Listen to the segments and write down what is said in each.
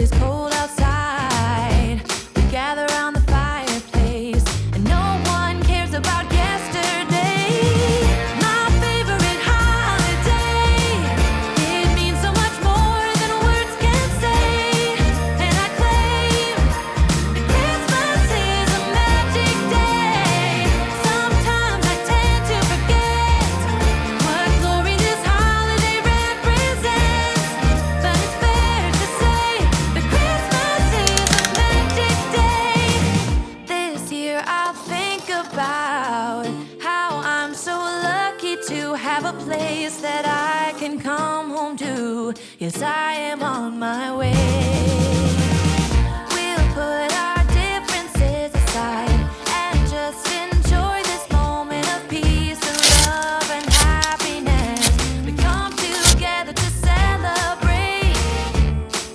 is cold outside. We gather around the fireplace, and no one cares about yesterday. My favorite holiday. It means so much more than words can say. And I claim that Christmas is a magic day. Sometimes I tend to forget what glory this holiday represents. But it's fair to say that Christmas is a magic day. This year I'll think about how I'm so lucky to have a place that I can come home to. Yes, I am on my way. We'll put our differences aside and just enjoy this moment of peace and love and happiness. We come together to celebrate.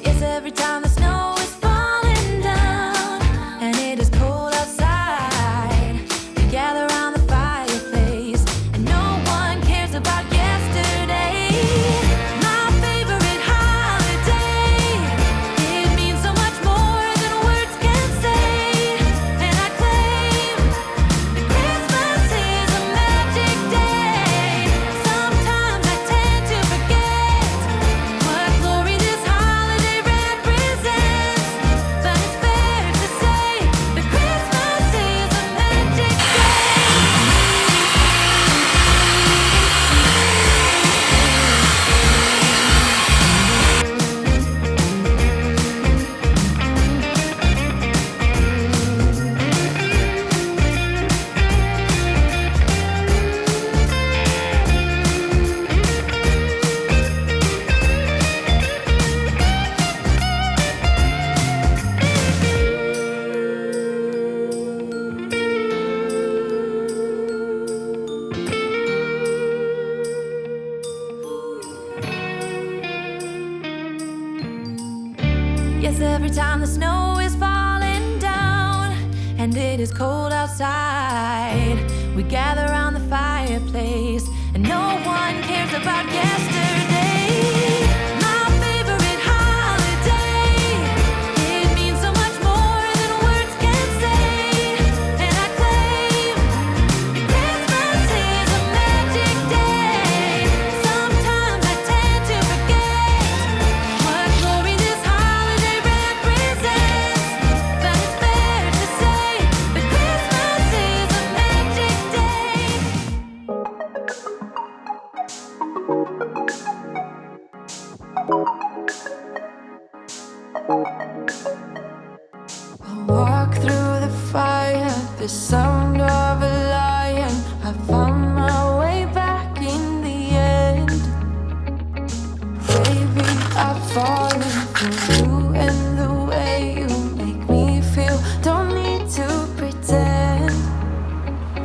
Yes, every time the snow is falling down and it is cold outside, we gather around the fireplace, and no one cares about yesterday. My favorite holiday. It means so much more than words can say. And I claim that Christmas is a magic day. Sometimes I tend to forget what glory this holiday represents. But it's fair to say that Christmas is a magic Yes, every time the snow is falling down and it is cold outside, we gather around the fireplace, and no one cares about yesterday. My favorite holiday. It means so much more than words can say. And I claim that Christmas is a magic day. Sometimes I tend to forget what glory this holiday represents. But it's fair to say that Christmas is a magic day. I walk through the fire, the sound of a lion. I found my way back in the end. Baby, I've fallen for you and the way you make me feel. Don't need to pretend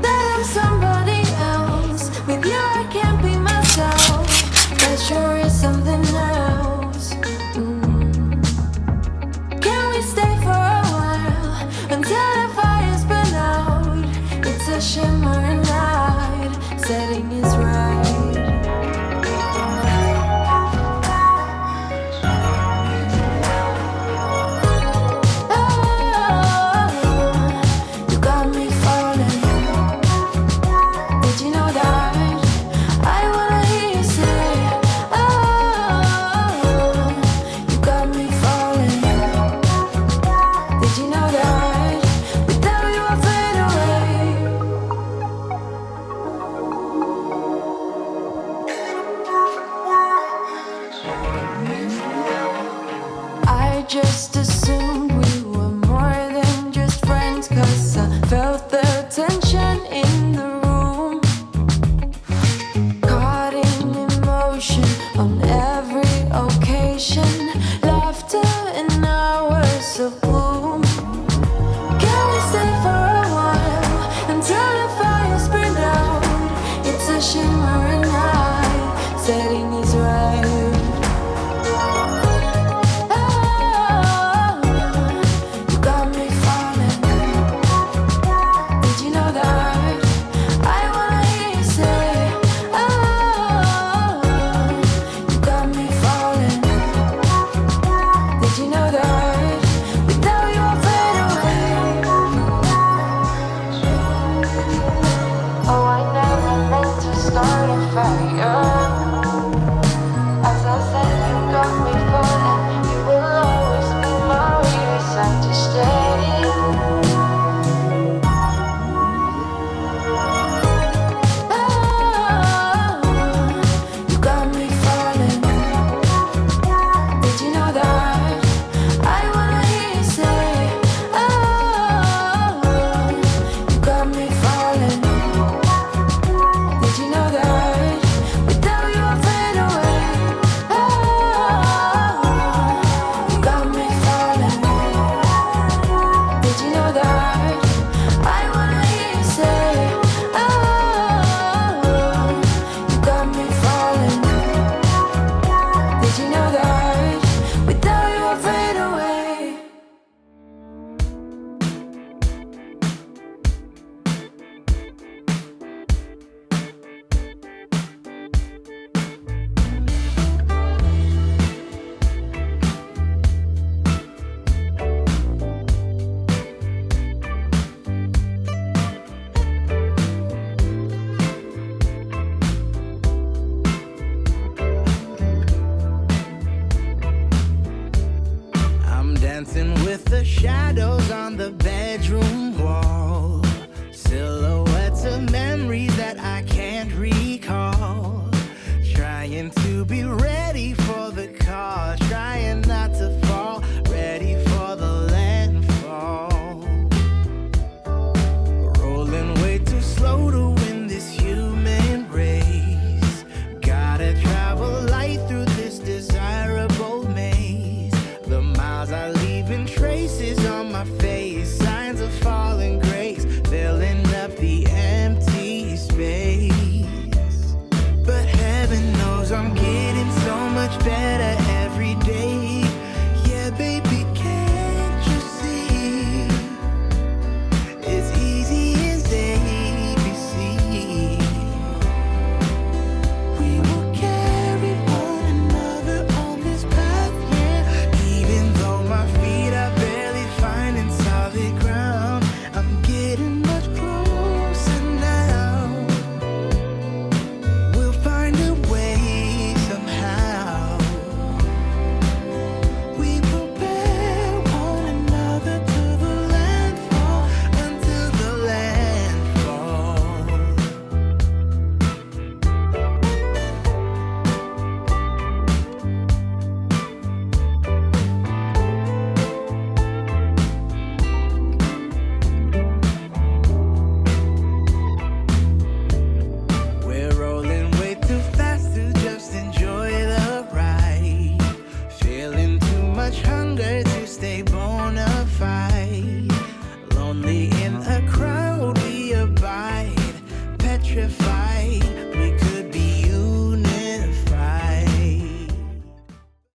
that I'm somebody else. With you I can't be myself. There sure is something else. Can we stay for a while until the fire's burn out? It's a shimmering light, setting is right. Oh, you got me falling. Did you know that? I wanna hear you say, oh, you got me falling. Did you know that? Without you I fade away. I just assumed we were more than just friends, 'cause I felt the tension in the room. Caught in emotion on every occasion. Laughter in hours of gloom. Can we stay for a while until the fire's burned out? It's a shimmering night, setting is right. Oh, you got me falling. Did you know that? I wanna hear you say, oh, you got me falling. Did you know that? dancing with the shadows on the bedroom wall. Silhouettes of memories that I can't recall. Trying to be ready for the call, trying not to fall, ready for the landfall. Rolling way too slow to win this human race. Gotta travel light through this desirable maze. The miles I